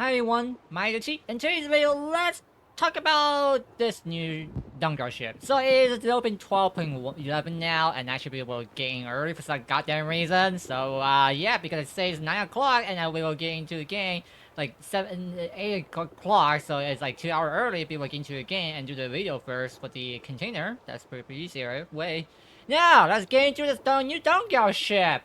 Hi everyone, my Chi. In today's video, let's talk about this new Dockyard ship. So it is open 12.11 now, and I should be able to get in early for some goddamn reason. So yeah, because it says 9 o'clock, and I will get into the game like 8 o'clock, so it's like 2 hours early. People get into the game and do the video first for the container. That's pretty easier way. Now let's get into this new Dockyard ship.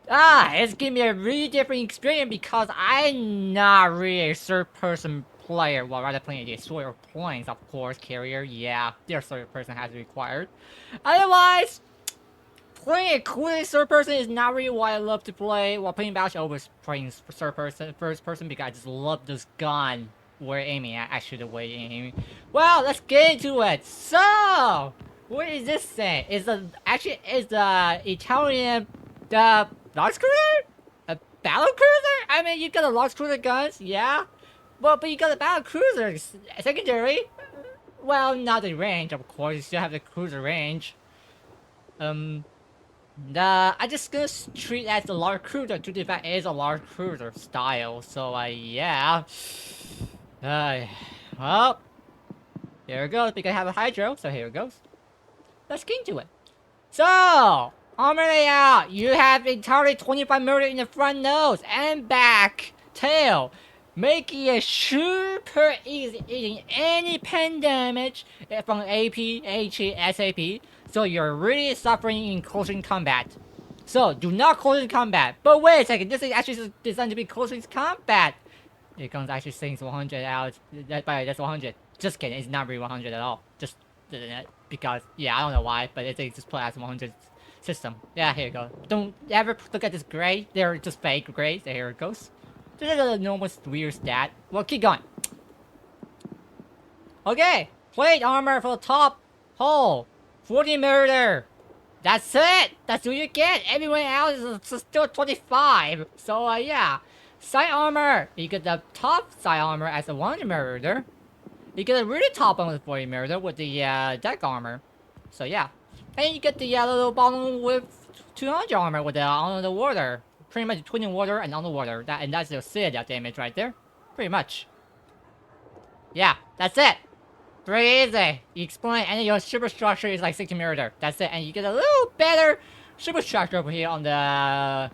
It's giving me a really different experience because I'm not really a third-person player. Well, rather playing a sort of planes, of course, carrier. Yeah, their third-person has required. Otherwise, playing a clearly third-person is not really what I love to play. While playing Battleship, I always playing third-person, first-person because I just love this gun we're aiming at. Actually, the way aiming. Well, let's get into it. So, what is this thing? Is the Italian Large cruiser? A battle cruiser? I mean, you got a large cruiser guns, yeah. But you got a battle cruiser secondary. Well, not the range, of course. You still have the cruiser range. I just gonna treat it as a large cruiser due to the fact it is a large cruiser style. So, yeah. Well, here it goes. We can have a hydro, so here it goes. Let's get into it. So, armor layout, you have entirely 25mm in the front nose and back tail, making it super easy eating any pen damage from AP, HE, SAP, so you're really suffering in close combat. So, do not close combat. But wait a second, this is actually designed to be close combat. It comes actually saying 100 out, that's 100. Just kidding, it's not really 100 at all. Just because, yeah, I don't know why, but it's just put as 100 system. Yeah, here you go. Don't ever look at this gray. They're just fake gray. So here it goes. This is a normal weird stat. Well, keep going. Okay. Plate armor for the top hole. 40mm. That's it. That's what you get. Everyone else is still 25. So, yeah. Side armor. You get the top side armor as a 100mm. You get a really top one with 40mm with the deck armor. So, yeah. And you get the little bottom with 200 armor with the on the water. Pretty much between the water and on the water. And that's the citadel damage right there. Pretty much. Yeah, that's it. Pretty easy. You explain, and your superstructure is like 60mm. That's it. And you get a little better superstructure over here on the...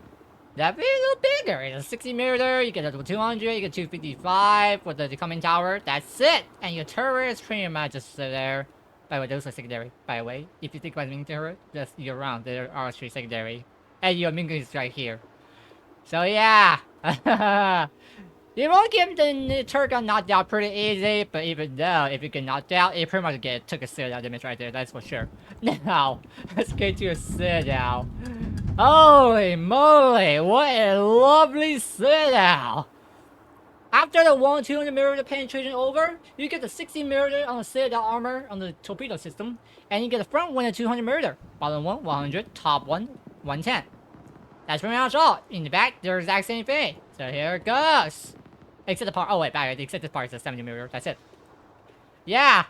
That'd be a little bigger. It's a 60mm. You get a 200. You get 255 with the coming tower. That's it. And your turret is pretty much just there. By the way, those are secondary. By the way, if you think about main turret, just you're wrong. There are actually secondary. And your main is right here. So yeah. You won't get the turret gun knocked out pretty easy, but even though, if you get knocked out, it pretty much took a citadel damage right there, that's for sure. Now, let's get to a citadel. Holy moly, what a lovely citadel! After the 200mm penetration over, you get the 60mm on the citadel armor on the torpedo system, and you get the front one at 200mm, bottom one 100, top one 110. That's pretty much all. In the back, they're the exact same thing. So here it goes. Except the part. Oh wait, back. Except this part is a 70mm. That's it. Yeah.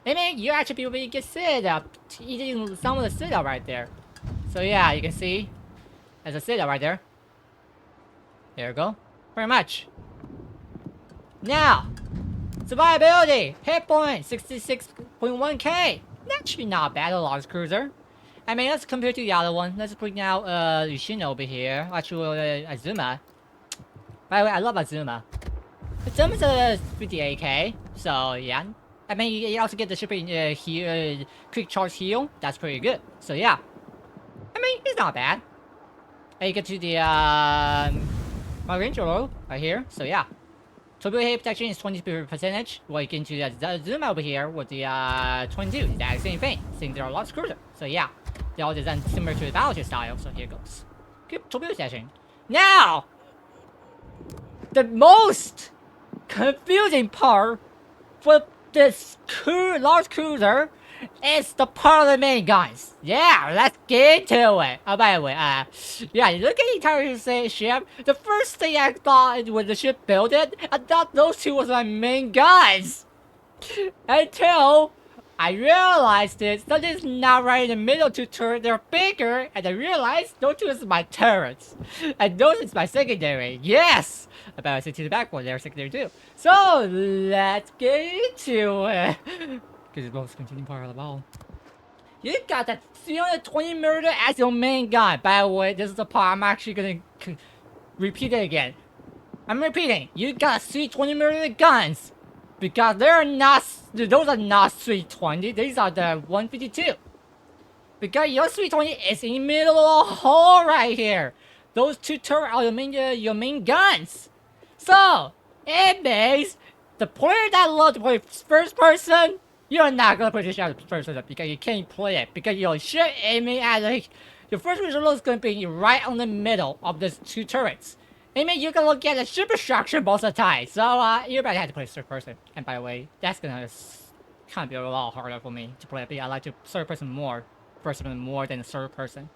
I mean, you actually be able to get citadel, eating some of the citadel right there. So yeah, you can see, there's a citadel right there. There you go. Pretty much. Now, survivability, hit point, 66.1k. Actually not bad, a large cruiser. I mean, let's compare to the other one. Let's bring out Yoshino over here. Actually, Azuma. By the way, I love Azuma. Azuma's a 58k, so yeah. I mean, you also get the shipping heal, quick charge heal. That's pretty good. So yeah. I mean, it's not bad. And you get to the Michelangelo right here. So yeah. Torpedo hit protection is 20%. Well, you get into the zoom over here with the 22. Exact same thing. Since they're a large cruiser. So yeah. They're all designed similar to the Battleship style. So here goes. Good torpedo section. Now! The most confusing part for this large cruiser is the part of the main guns. Yeah, let's get into it. Oh, by the way, yeah, you look at the entire ship. The first thing I thought when the ship built it, I thought those two was my main guns. Until I realized it. Something's not right in the middle two turrets. They're bigger, and I realized those two is my turrets, and those is my secondary. Yes, I better stick to the back one. They're secondary too. So let's get into it. Because it's both continuing part of the ball. You got that 320 murder as your main gun. By the way, this is the part I'm actually gonna repeat it again. I'm repeating. You got 320 murder guns. Because they're not, those are not 320, these are the 152. Because your 320 is in the middle of the hole right here. Those two turrets are your main guns. So, it means the player that loves to play first person, you're not gonna play this shot first person because you can't play it. Because your ship aiming at your first result is gonna be right on the middle of these two turrets. I mean, you can look at the superstructure most of the time, so you're about to have to play third person. And by the way, that's gonna kind of be a lot harder for me to play. But I like to third person more, first person more than third person.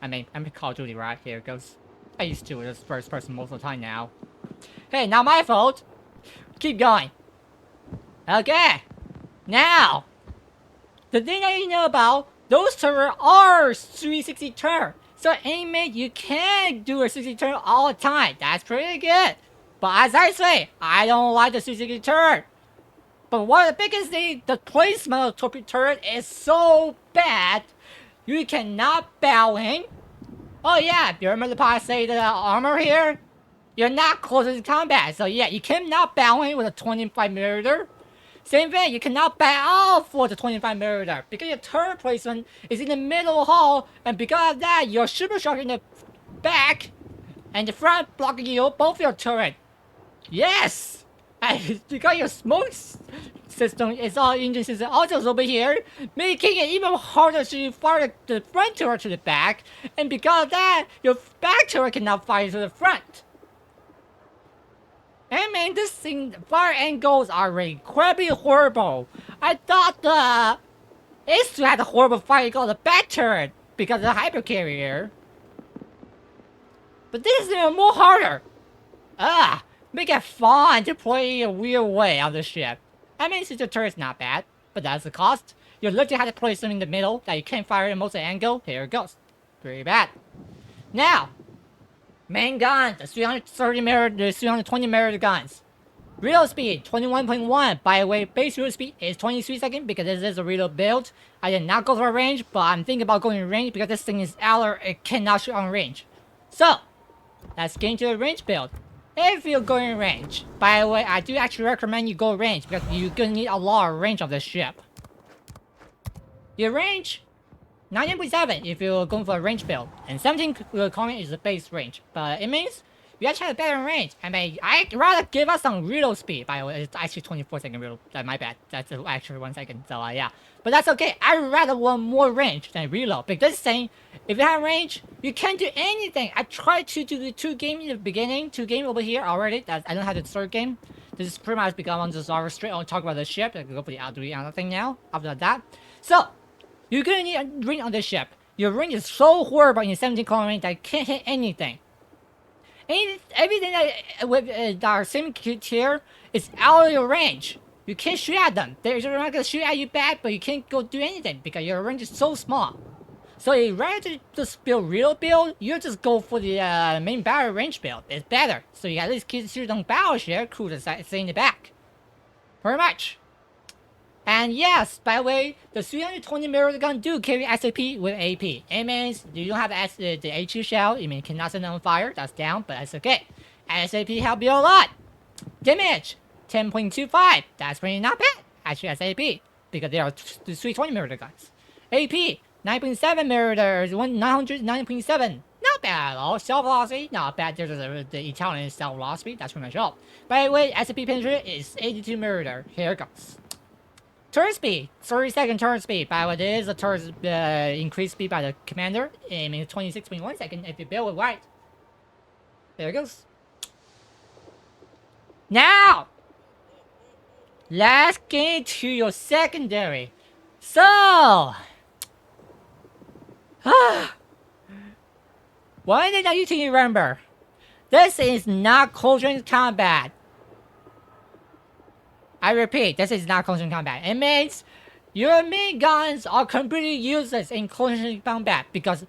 I mean, I'm in Call of Duty, right? Here it goes. I used to this first person most of the time now. Hey, not my fault. Keep going. Okay. Now, the thing that you know about those turrets are 360 turn. So aiming, you can't do a 60 turn all the time. That's pretty good. But as I say, I don't like the 360 turn. But one of the biggest things, the placement of the torpedo turret is so bad. You cannot bowing. Oh yeah, you remember the part I say the armor here? You're not close to combat. So yeah, you cannot bowing with a 25mm. Same thing, you cannot back off for the 25mm because your turret placement is in the middle of the hall, and because of that, your superstructure in the back and the front blocking you both your turret. Yes! And because your smoke system is all engine system also over here, making it even harder to fire the front turret to the back, and because of that, your back turret cannot fire to the front. I mean, this thing, fire angles are incredibly horrible. I thought the Ace had a horrible fire angle on the back turret because of the hyper carrier. But this is even more harder. Make it fun to play a weird way on the ship. I mean, since the turret's not bad, but that's the cost. You literally have to place them in the middle that you can't fire at most of the angle. Here it goes. Pretty bad. Now, main gun, the 330mm, the 320mm guns. Reload speed, 21.1. By the way, base reload speed is 23 seconds because this is a reload build. I did not go for a range, but I'm thinking about going in range because this thing is Aller, it cannot shoot on range. So, let's get into the range build. If you're going in range, by the way, I do actually recommend you go range because you're gonna need a lot of range of this ship. Your range, 19.7 if you're going for a range build, and 17 comment is the base range. But it means you actually have better range. I mean, I'd rather give us some reload speed. By the way, it's actually 24-second reload. My bad. That's actually 1 second. So yeah, but that's okay. I'd rather want more range than reload because this thing, if you have range, you can't do anything. I tried to do the 2 game in the beginning, 2 game over here already. I don't have the 3rd game. This is pretty much become on just straight on talk about the ship. I can go for the other thing now. After that, so. You're gonna need a range on this ship. Your range is so horrible in 17 kilometer range that you can't hit anything. Everything that with our same kit here is out of your range. You can't shoot at them. They're not gonna shoot at you back, but you can't go do anything because your range is so small. So if rather to just build real build, you just go for the main battle range build. It's better. So you at least keep shoot on battleship crew to stay in the back. Pretty much. And yes, by the way, the 320mm gun do carry SAP with AP. It means you don't have the HE shell, it means you cannot set it on fire, that's down, but that's okay. SAP help you a lot. Damage, 10.25, that's pretty not bad, actually SAP, because they are the 320mm guns. AP, 9.7mm, 909.7, not bad at all. Self-velocity, not bad, there's the Italian self-velocity, that's pretty much all. By the way, SAP penetration is 82mm, here it goes. Turn speed, 30-second turn speed. By the way, there is a turn increased speed by the commander. It means 26.1 seconds if you build it right. There it goes. Now, let's get into your secondary. So, one thing that you need to remember: this is not close range combat. I repeat, this is not close range combat. It means Your main guns are completely useless in close combat because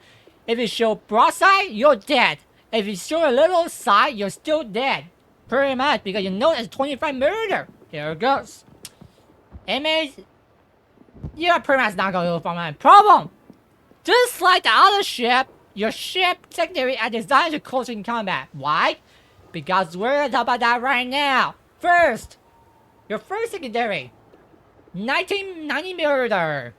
if you show broadside, you're dead. If you show a little side, you're still dead. Pretty much because you know it's 25 murder. Here it goes. Enemies, you're pretty much not going to find my problem. Just like the other ship, your ship secondary are designed to close in combat. Why? Because we're gonna talk about that right now. First, your first secondary, 1990 millimeter.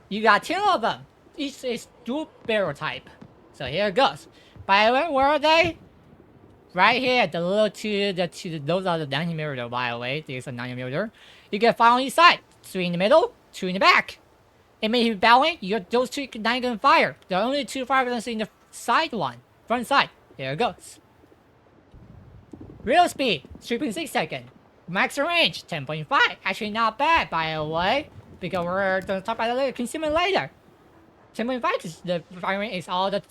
You got 10 of them. Each is dual barrel type. So here it goes. By the way, where are they? Right here, the little two, those are the 90 millimeter. By the way, these are 90 millimeter. You get 5 on each side. 3 in the middle, 2 in the back. It may be battling. Those 2 not gonna fire. There are only 2 fire guns in the side one, front side. Here it goes. Real speed, 3.6 seconds. Max range, 10.5. Actually not bad, by the way. Because we're going to talk about the consumer later. 10.5 is the fire range is all the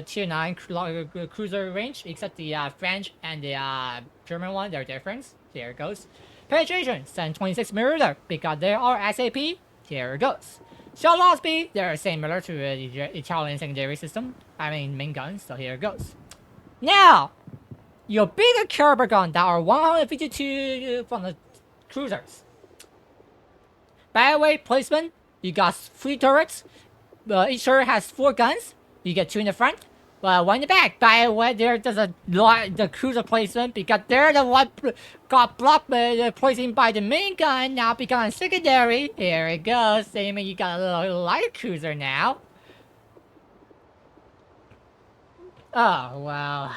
tier 9 cruiser range, except the French and the German one, they're different. Here it goes. Penetration, 726 millimeter. Because they are SAP, here it goes. Shot loss speed, they're similar to the Italian secondary system. I mean, main guns, so here it goes. Now, your bigger caliber gun that are 152 from the cruisers. By the way, placement, you got 3 turrets. Each turret has 4 guns. You get 2 in the front, 1 in the back. By the way, there's the cruiser placement because they're the one got blocked placing by the main gun. Now becoming secondary. Here it goes. Same, you got a little light cruiser now. Oh well.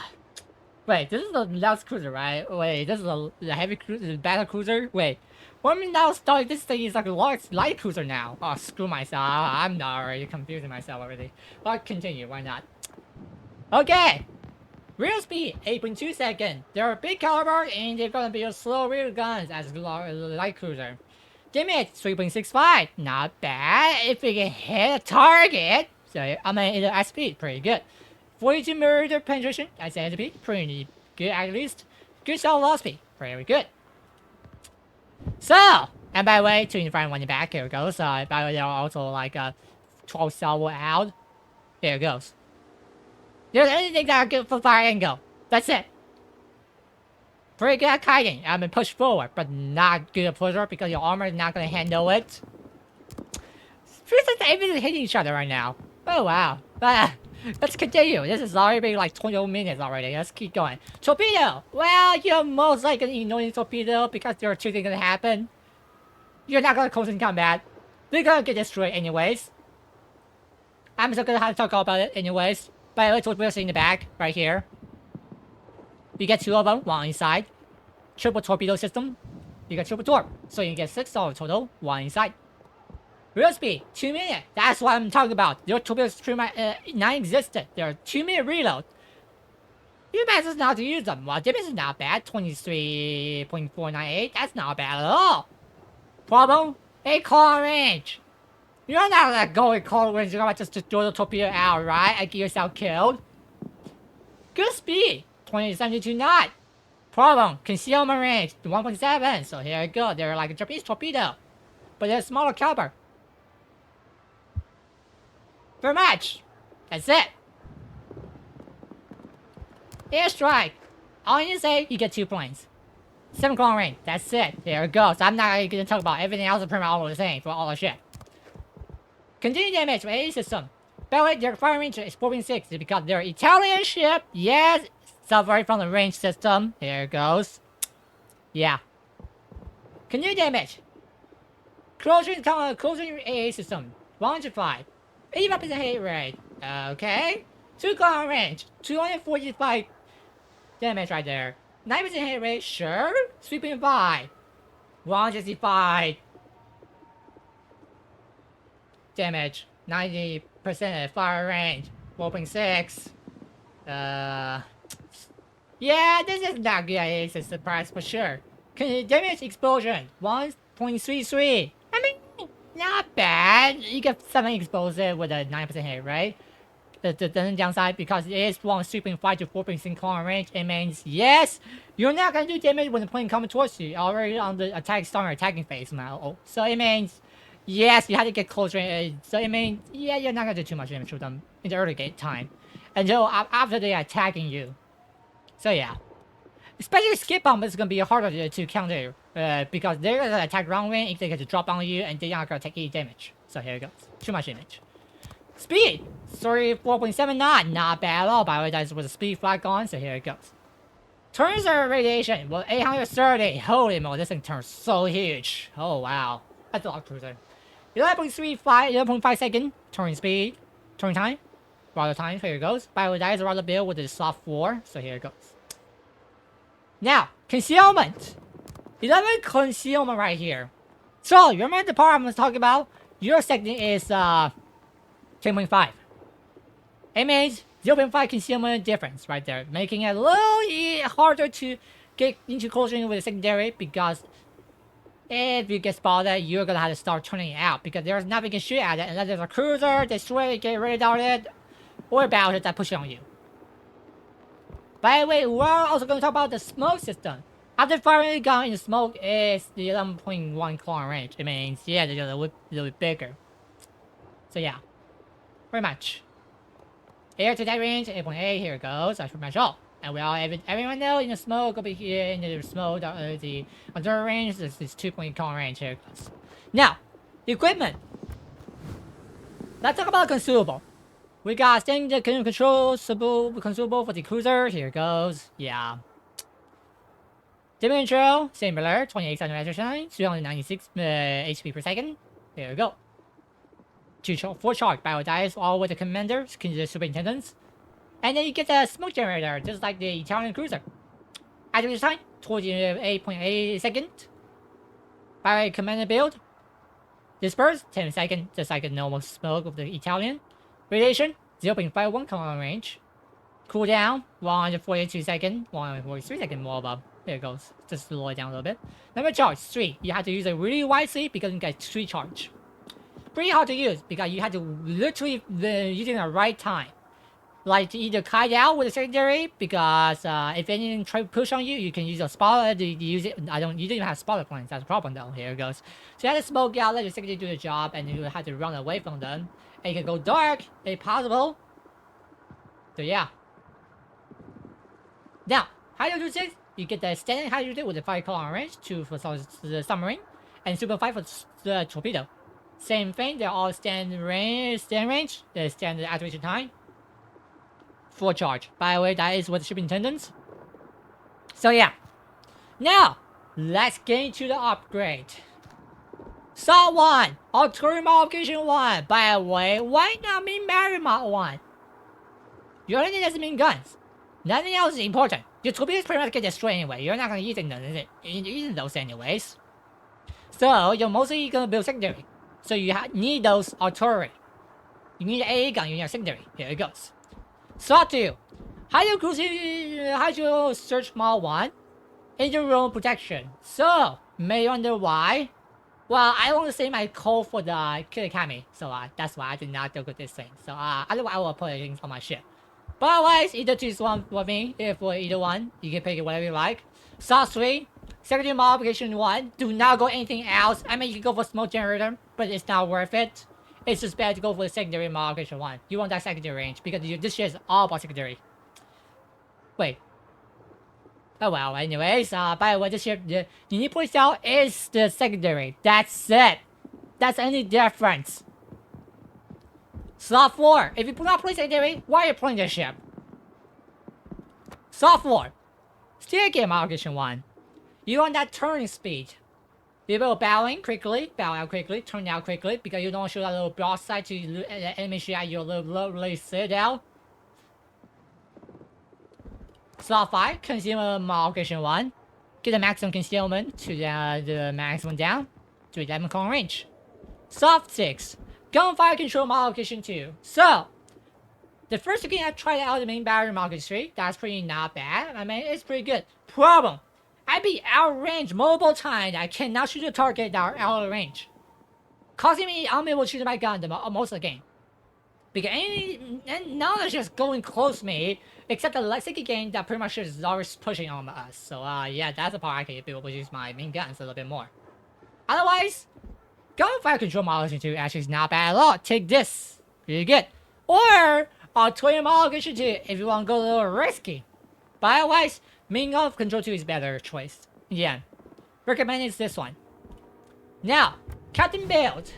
Wait, this is the last cruiser, right? Wait, this is the heavy cruiser, the battle cruiser. Wait, what am I now starting? This thing is like a light cruiser now. Oh, screw myself. I'm already confusing myself already. But continue, why not? Okay. Real speed, 8.2 seconds. They're a big caliber and they're gonna be a slow rear guns as a light cruiser. Damage, 3.65. Not bad if you can hit a target. So, I mean, at speed, pretty good. 42 millimeter penetration, I say SP, pretty good at least. Good shot loss speed, very good. So, and by the way, 2 in the front, 1 in the back, here it goes. By the way, there are also like 12 salvo out. Here it goes. There's anything that are good for fire angle. That's it. Pretty good at kiting. I mean, push forward, but not good at pusher because your armor is not going to handle it. Everything's hitting each other right now. Oh, wow. But, let's continue. This is already been like 20 minutes already. Let's keep going. Torpedo. Well, you're most likely going to ignore Torpedo because there are 2 things going to happen. You're not going to close in combat. They're going to get destroyed anyways. I'm still going to have to talk about it anyways. By the way, Torpedo's in the back, right here. You get 2 of them, 1 inside. Triple torpedo system. You get triple torp. So you get 6 total, 1 inside. Real speed, 2 minutes. That's what I'm talking about. Your torpedoes non-existent. They're 2 minute reload. You might just know how to use them. Well, damage is not bad. 23.498. That's not bad at all. Problem? A call range. You're not gonna go in call range. You're gonna just throw the torpedo out, right? And get yourself killed. Good speed. 2072 knot. Problem? Concealment range. 1.7. So here you go. They're like a Japanese torpedo. But they're smaller caliber. Very much. That's it. Airstrike. All you say, you get 2 points. 7 clone range. That's it. There it goes. I'm not going to talk about everything else. Pretty much all the same for all the shit. Continue damage for any system. By the way, their fire range is 4.6 because they're Italian ship. Yes. Suffering from the range system. Here it goes. Yeah. Continue damage. Closing AA system. 105. 85% hit rate. Okay. 2 clone range. 245 damage right there. 9% hit rate. Sure. 3.5. 165 damage. 90% fire range. 4.6. Yeah, this is not good. It's a surprise for sure. Damage explosion. 1.33. I mean, not bad. You get something explosive with a 9% hit, right? The downside, because it is 3.5 to 4.6 clone range, it means, yes, you're not going to do damage when the plane comes towards you. Already on the attacking phase now. So it means Yes, you had to get closer. So I mean, yeah, you're not gonna do too much damage to them in the early game time, until after they're attacking you. So yeah, especially skip bomb is gonna be harder to counter because they're gonna attack wrong way. If they get to drop on you, and they're not gonna take any damage. So here it goes. Too much damage. Speed, 34.79, not bad at all. By the way, that's with the speed flag on. So here it goes. Turns are radiation. Well, 830. Holy moly, this thing turns so huge. Oh wow, that's a lot cruiser. 11.35, 11.5 second turn speed, turn time, rather time. Here it goes. By the way, that is a rather build with the soft 4. So here it goes. Now, concealment. 11 concealment right here. So you remember the part I was talking about? Your second is 10.5. It means 0.5 concealment difference right there, making it a little harder to get into closing with the secondary because if you get spotted, you're gonna have to start turning it out because there's nothing you can shoot at it unless there's a cruiser, destroy it, get rid of it, or battleship that push on you. By the way, we're also gonna talk about the smoke system. After firing a gun in the smoke is the 11.1 kilometer range. It means yeah, they're a little bit bigger. So yeah, pretty much. Air to that range, 8.8, here it goes, that's pretty much all. And we all, everyone know in the smoke, over here, in the smoke, the under range, this is 2.0 kilometer range, here it goes. Now, equipment. Let's talk about consumable. We got standard consumable for the cruiser, here it goes, yeah. Dimensional, similar, 28,000 exercise, 396 HP per second, here we go. 4 charge battle dice, all with the commanders, the superintendents. And then you get the smoke generator, just like the Italian cruiser. Activation time, 28.8 seconds. By commander build. Disperse, 10 seconds, just like a normal smoke of the Italian. Radiation, 0.51 kilometer range. Cooldown, 142 seconds, 143 seconds more above. There it goes, just lower it down a little bit. Number charge, 3. You have to use it really wisely because you get 3 charge. Pretty hard to use because you have to literally use it at the right time. Like to either kite out with a secondary because if anything try to push on you, you can use a spotter to use it. You don't even have spotter planes. That's a problem though. Here it goes. So you have to smoke out, let your secondary do the job, and you have to run away from them. And you can go dark if possible. So yeah. Now, how you do this? You get the standard hydrogen with the 5 kilometer range, 2 for the submarine, and super 5 for the torpedo. Same thing, they're all standard range, the standard activation time. 4 charge. By the way, that is with the superintendents. So yeah. Now, let's get into the upgrade. Saw 1, Artillery Modification 1. By the way, why not mean Battery Mod 1? You only need doesn't mean guns. Nothing else is important. Your torpedoes pretty much get destroyed anyway. You're not gonna use those anyways. So you're mostly gonna build secondary. So you need those artillery. You need an AA gun, you need a secondary. Here it goes. Saw 2. Hydro Search Mod 1. Inter-room protection. So, may you wonder why? Well, I want to say my code for the Killer Academy. So that's why I did not do with this thing. So otherwise I will put it on my ship. But otherwise, either choose one for me. If for either one, you can pick it whatever you like. Saw 3. Secondary modification 1. Do not go anything else. I mean, you can go for smoke generator, but it's not worth it. It's just better to go for the secondary modification 1. You want that secondary range because this shit is all about secondary. Wait. Oh well, anyways, by the way, this ship, the unique point cell is the secondary. That's it. That's the only difference. Slot 4. If you do not play secondary, why are you playing this ship? Slot 4. Steer gear modification 1. You want that turning speed. Be able to bow in quickly, bow out quickly, turn out quickly, because you don't shoot a little broadside to enemy shoot at your little citadel. Slot 5, concealment modification 1. Get the maximum concealment to the maximum down to 11 kilometer range. Slot 6, gunfire control modification 2. So, the first thing I tried out the main battery modification 3, that's pretty not bad. I mean, it's pretty good. Problem. I be outrange multiple times. I cannot shoot a target that are out of range, causing me unable to shoot my gun most of the game. Because none of it's just going close to me, except the second game that pretty much is always pushing on us. So yeah, that's the part I can be able to use my main guns a little bit more. Otherwise, gunfire control modulation 2 actually is not bad at all. Take this. Pretty good. Or artillery modulation 2 if you want to go a little risky. But otherwise, main gun control 2 is better choice. Yeah. Recommend is this one. Now, Captain Build.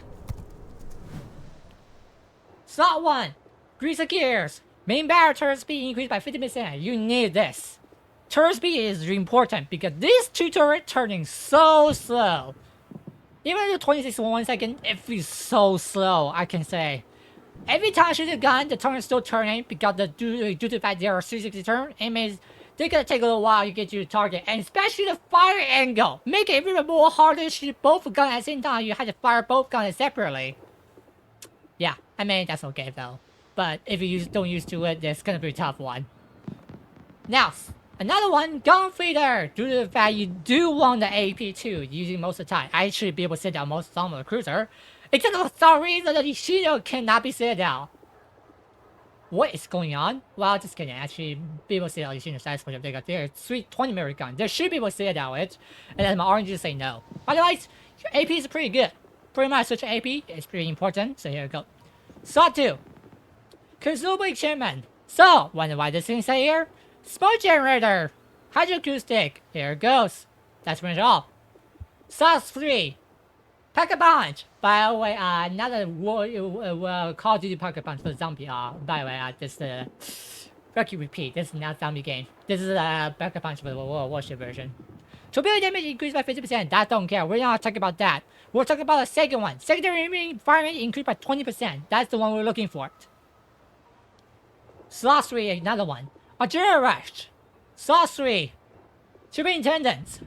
Slot 1. Grease the gears. Main barrel turret speed increased by 50%. You need this. Turret speed is important because this 2 turret turning so slow. Even at 26 in 1 second, it feels so slow, I can say. Every time I shoot a gun, the turret is still turning because due to the fact there are 360 turn, it means they're gonna take a little while to get to your target. And especially the fire angle. Make it even more harder to shoot both guns at the same time. You have to fire both guns separately. Yeah, I mean, that's okay though. But if you don't use to it, it's gonna be a tough one. Now, another one, gun feeder. Due to the fact you do want the AP2 using most of the time. I should be able to sit down most of the time with the cruiser. Except for some reason that the Shield cannot be sit down. What is going on? Well, just kidding. Actually, be able to sit down the Shield size for they got their sweet 20mm gun. They should be able to sit down with. And then my orange say no. Otherwise, your AP is pretty good. Pretty much such an AP is pretty important. So here we go. Slot 2. Consumable enchantment. So, wonder why this thing say here? Smoke generator. Hydroacoustic. Here it goes. That's pretty much all. Slot 3. Pack a punch. By the way, another Call of Duty Pack a punch for the zombie. By the way, this repeat. This is not zombie game. This is a Pack a punch for the Warship version. Torpedo damage increased by 50%. That don't care. We're not talking about that. We're talking about the second one. Secondary fire rate increased by 20%. That's the one we're looking for. Slot 3, another one. Adrenaline rush. Slot 3. Superintendents.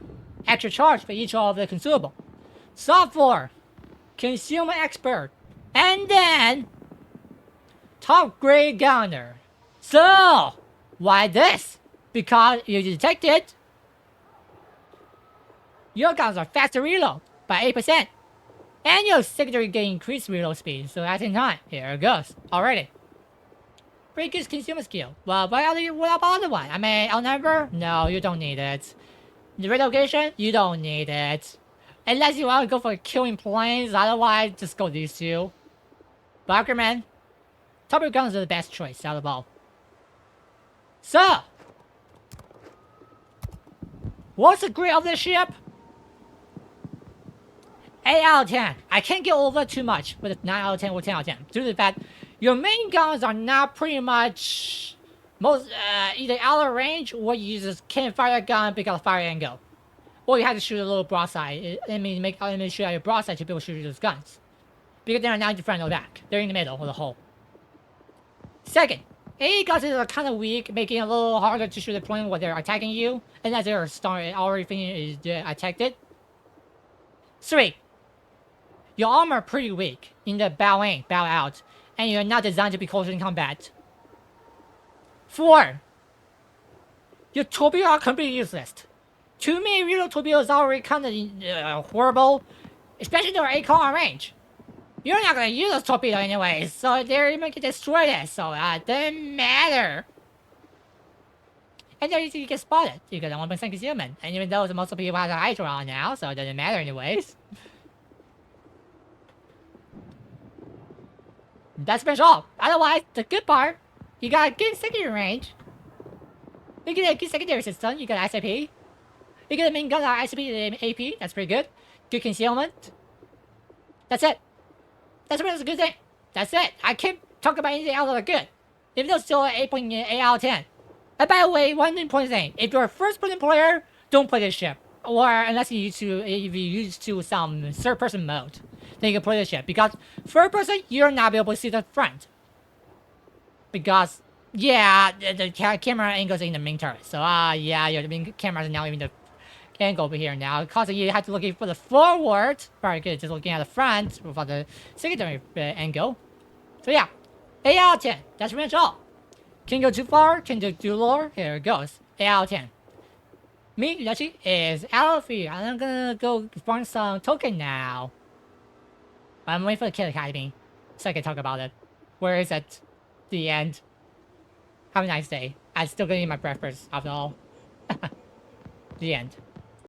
Extra charge for each of the consumable. Slot 4. Consumer expert. And then top grade gunner. So why this? Because you detected your guns are faster reload by 8%. And your secondary gain increased reload speed. So that's in time. Here it goes. Alrighty. Pretty good consumer skill. Well, what about the other one? I mean, outnumber? No, you don't need it. The relocation? You don't need it. Unless you want to go for killing planes, otherwise, just go these two. Barkerman, Torpedo guns are the best choice out of all. So, what's the grade of this ship? 8 out of 10. I can't get over too much with 9 out of 10 or 10 out of 10. Due to the fact your main guns are not pretty much most either out of range or you just can't fire a gun because of fire angle. Or you have to shoot a little broadside. I mean, make enemies shoot out your broadside to be able to shoot those guns. Because they're not in front or back. They're in the middle of the hole. Second, AA guns are kind of weak, making it a little harder to shoot the plane when they're attacking you. Unless they're already finished attacked it. 3. Your armor pretty weak in the bow in, bow out, and you're not designed to be close in combat. 4. Your torpedoes are completely useless. Too many real torpedoes already kind of horrible, especially their 8 kilometer range. You're not gonna use those torpedoes anyways, so they're even gonna destroy it, so it doesn't matter. And they're easy to get spotted because I'm 1% concealment, and even though most of people have a Hydra on now, so it doesn't matter anyways. That's pretty much all. Otherwise, the good part, you got a good secondary range. You get a good secondary system, you got SAP. You get a main gun, ICP, and AP, that's pretty good. Good concealment. That's it. That's a good thing. That's it. I can't talk about anything else that are good. Even though it's still 8.8 out of 10. And by the way, one important thing. If you're a first-person player, don't play this ship. Or unless you use to some third-person mode. Then you can play this ship. Because third person, you're not able to see the front. Because, yeah, the camera angles in the main turret. So, yeah, your main cameras are now in the angle over here now. Because you have to look for the forward. Very good, just looking at the front for the secondary angle. So, yeah, 8 out of 10. That's pretty much all. Can go too far, can go too low. Here it goes. 8 out of 10. Me, Lechi, is out of here. I'm gonna go farm some token now. I'm waiting for the Kill Academy, so I can talk about it. Where is it? The end. Have a nice day. I'm still gonna eat my breakfast after all. The end.